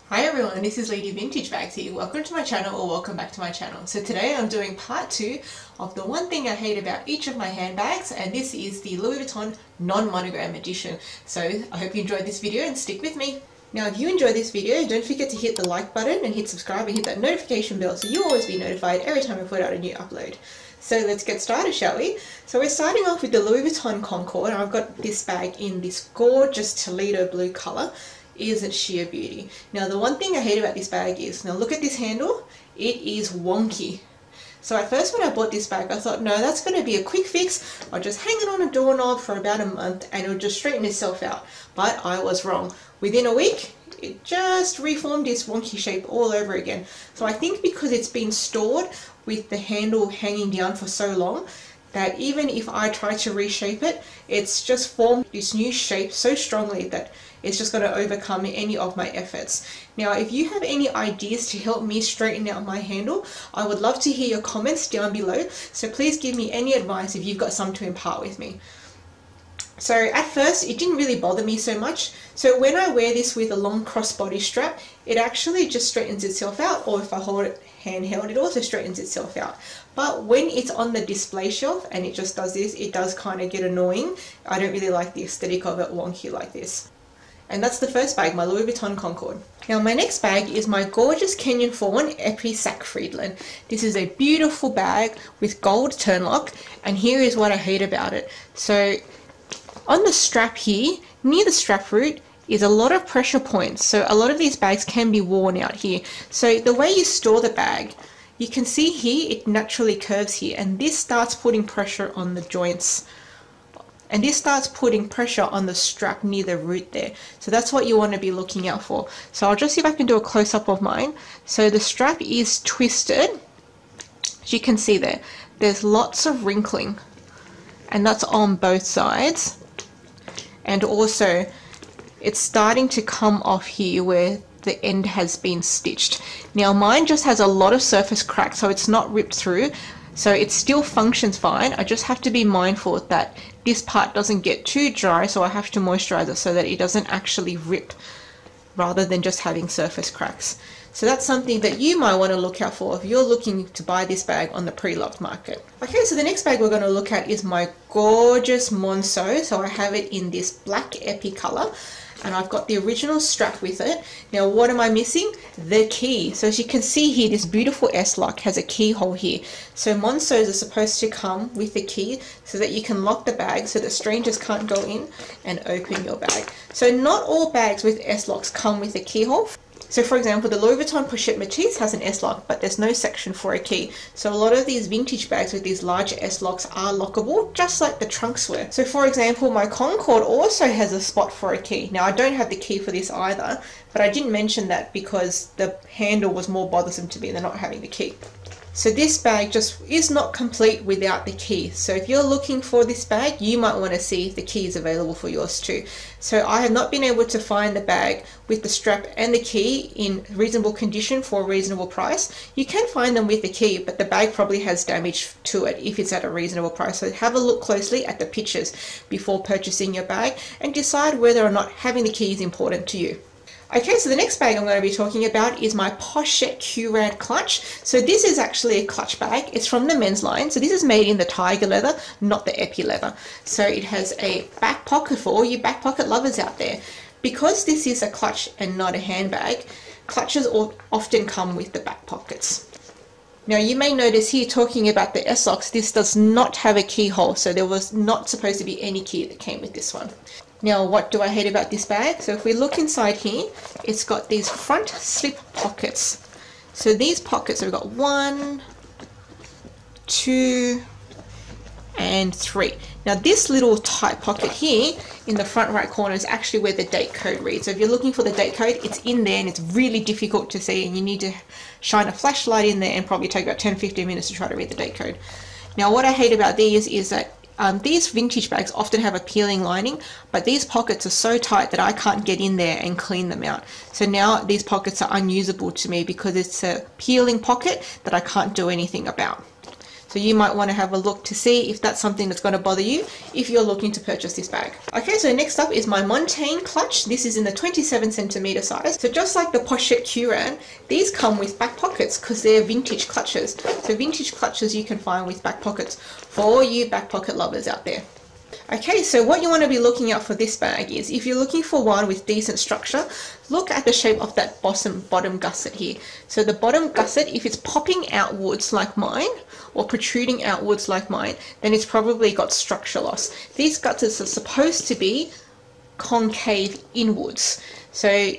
Hi everyone, this is Lady Vintage Bags here. Welcome to my channel, or welcome back to my channel. So today I'm doing part 2 of the one thing I hate about each of my handbags, and this is the Louis Vuitton non-monogram edition. So I hope you enjoyed this video and stick with me. Now if you enjoyed this video, don't forget to hit the like button and hit subscribe and hit that notification bell so you'll always be notified every time I put out a new upload. So let's get started, shall we? So we're starting off with the Louis Vuitton Concord, and I've got this bag in this gorgeous Toledo blue colour. Isn't she a beauty? Now the one thing I hate about this bag is, now look at this handle, it is wonky. So at first when I bought this bag I thought, no, that's going to be a quick fix, I'll just hang it on a doorknob for about a month and it'll just straighten itself out. But I was wrong. Within a week it just reformed its wonky shape all over again. So I think because it's been stored with the handle hanging down for so long, that even if I try to reshape it, it's just formed this new shape so strongly that it's just going to overcome any of my efforts. Now if you have any ideas to help me straighten out my handle, I would love to hear your comments down below, so please give me any advice if you've got some to impart with me. So at first it didn't really bother me so much, so when I wear this with a long crossbody strap, it actually just straightens itself out, or if I hold it handheld it also straightens itself out. But when it's on the display shelf and it just does this, it does kind of get annoying. I don't really like the aesthetic of it wonky like this. And that's the first bag, my Louis Vuitton Concord. Now my next bag is my gorgeous Kenyan Vuitton Epi Sac Friedland. This is a beautiful bag with gold turnlock, and here is what I hate about it. So on the strap here, near the strap root, is a lot of pressure points. So a lot of these bags can be worn out here. So the way you store the bag, you can see here it naturally curves here, and this starts putting pressure on the joints. And this starts putting pressure on the strap near the root there. So that's what you want to be looking out for. So I'll just see if I can do a close-up of mine. So the strap is twisted. As you can see there, there's lots of wrinkling. And that's on both sides. And also, it's starting to come off here where the end has been stitched. Now mine just has a lot of surface crack, so it's not ripped through. So it still functions fine. I just have to be mindful that this part doesn't get too dry, so I have to moisturize it so that it doesn't actually rip rather than just having surface cracks. So that's something that you might want to look out for if you're looking to buy this bag on the pre-loved market. Okay, so the next bag we're going to look at is my gorgeous Monso. So I have it in this black epi color, and I've got the original strap with it. Now what am I missing? The key. So as you can see here, this beautiful S-lock has a keyhole here. So Monsos are supposed to come with the key so that you can lock the bag so that strangers can't go in and open your bag. So not all bags with S-locks come with a keyhole. So for example, the Louis Vuitton Pochette Matisse has an S-lock, but there's no section for a key. So a lot of these vintage bags with these large S-locks are lockable, just like the trunks were. So for example, my Concord also has a spot for a key. Now I don't have the key for this either, but I didn't mention that because the handle was more bothersome to me than not having the key. So this bag just is not complete without the key. So if you're looking for this bag, you might want to see if the key is available for yours too. So I have not been able to find the bag with the strap and the key in reasonable condition for a reasonable price. You can find them with the key, but the bag probably has damage to it if it's at a reasonable price. So have a look closely at the pictures before purchasing your bag and decide whether or not having the key is important to you. Okay, so the next bag I'm going to be talking about is my Pochette Curad clutch. So this is actually a clutch bag. It's from the men's line. So this is made in the tiger leather, not the epi leather. So it has a back pocket for all you back pocket lovers out there. Because this is a clutch and not a handbag, clutches often come with the back pockets. Now you may notice here, talking about the S-locks, this does not have a keyhole, so there was not supposed to be any key that came with this one. Now what do I hate about this bag? So if we look inside here, it's got these front slip pockets. So these pockets, we've got 1, 2 and 3. Now this little tight pocket here in the front right corner is actually where the date code reads. So if you're looking for the date code, it's in there and it's really difficult to see, and you need to shine a flashlight in there and probably take about 10-15 minutes to try to read the date code. Now what I hate about these is that these vintage bags often have a peeling lining, but these pockets are so tight that I can't get in there and clean them out. So now these pockets are unusable to me because it's a peeling pocket that I can't do anything about. So So you might want to have a look to see if that's something that's going to bother you if you're looking to purchase this bag. Okay, so next up is my Montagne clutch. This is in the 27cm size. So just like the Pochette Curan, these come with back pockets because they're vintage clutches. So vintage clutches you can find with back pockets for all you back pocket lovers out there. Okay, so what you want to be looking out for this bag is, if you're looking for one with decent structure, look at the shape of that bottom gusset here. So the bottom gusset, if it's popping outwards like mine, or protruding outwards like mine, then it's probably got structure loss. These gussets are supposed to be concave inwards. So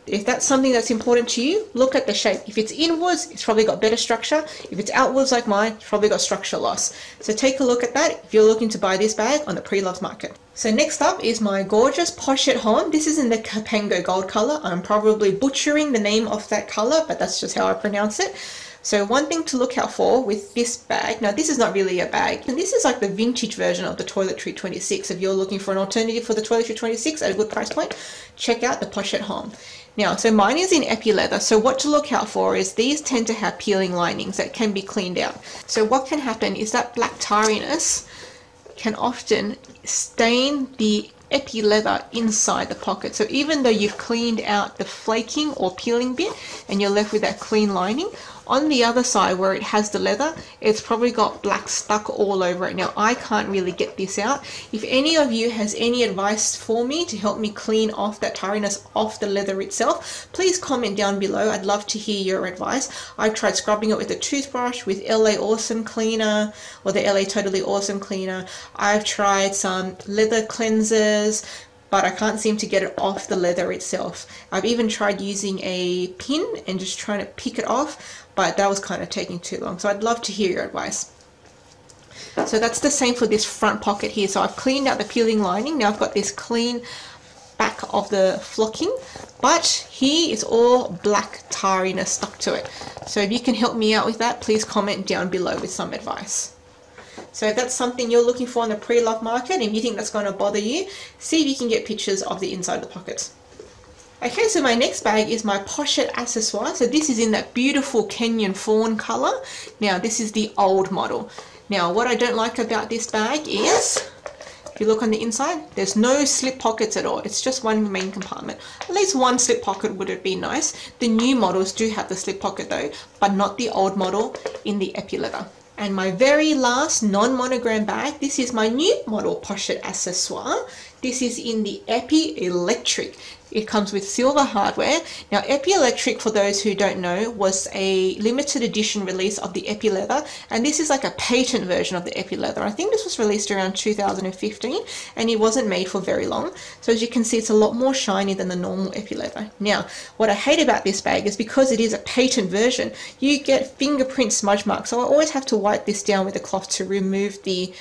if that's something that's important to you, look at the shape. If it's inwards, it's probably got better structure. If it's outwards like mine, it's probably got structure loss. So take a look at that if you're looking to buy this bag on the pre-loved market. So next up is my gorgeous Pochette home. This is in the Capengo gold color. I'm probably butchering the name of that color, but that's just how I pronounce it. So one thing to look out for with this bag, now this is not really a bag, and this is like the vintage version of the Toiletry 26. If you're looking for an alternative for the Toiletry 26 at a good price point, check out the Pochette home. Now, so mine is in epi leather, so what to look out for is these tend to have peeling linings that can be cleaned out. So what can happen is that black tarriness can often stain the epi leather inside the pocket. So even though you've cleaned out the flaking or peeling bit and you're left with that clean lining, on the other side where it has the leather, it's probably got black stuck all over it. Now I can't really get this out. If any of you has any advice for me to help me clean off that tarriness off the leather itself, please comment down below. I'd love to hear your advice. I've tried scrubbing it with a toothbrush, with LA Awesome Cleaner or the LA Totally Awesome Cleaner. I've tried some leather cleansers, but I can't seem to get it off the leather itself. I've even tried using a pin and just trying to pick it off, but that was kind of taking too long. So I'd love to hear your advice. So that's the same for this front pocket here. So I've cleaned out the peeling lining. Now I've got this clean back of the flocking, but here is all black tarriness stuck to it. So if you can help me out with that, please comment down below with some advice. So if that's something you're looking for in the pre-loved market and you think that's going to bother you, see if you can get pictures of the inside of the pockets. Okay, so my next bag is my Pochette accessoire. So this is in that beautiful Kenyan fawn color. Now this is the old model. Now what I don't like about this bag is, if you look on the inside, there's no slip pockets at all. It's just one main compartment. At least one slip pocket would have been nice. The new models do have the slip pocket though, but not the old model in the epi leather. And my very last non-monogram bag, this is my new model Pochette accessoire. This is in the Epi Electric. It comes with silver hardware. Now Epi Electric, for those who don't know, was a limited edition release of the Epi Leather, and this is like a patent version of the Epi Leather. I think this was released around 2015 and it wasn't made for very long. So as you can see, it's a lot more shiny than the normal Epi Leather. Now what I hate about this bag is because it is a patent version, you get fingerprint smudge marks. So I always have to wipe this down with a cloth to remove the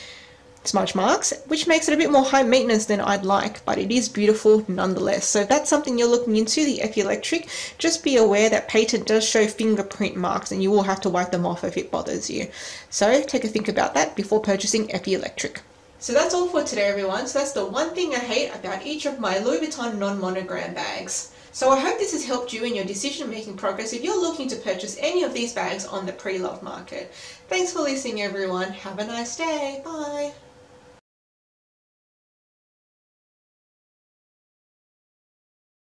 smudge marks, which makes it a bit more high maintenance than I'd like, but it is beautiful nonetheless. So if that's something you're looking into, the Epi Electric, just be aware that patent does show fingerprint marks and you will have to wipe them off if it bothers you. So take a think about that before purchasing Epi Electric. So that's all for today, everyone. So that's the one thing I hate about each of my Louis Vuitton non-monogram bags. So I hope this has helped you in your decision-making progress if you're looking to purchase any of these bags on the pre-loved market. Thanks for listening, everyone. Have a nice day. Bye.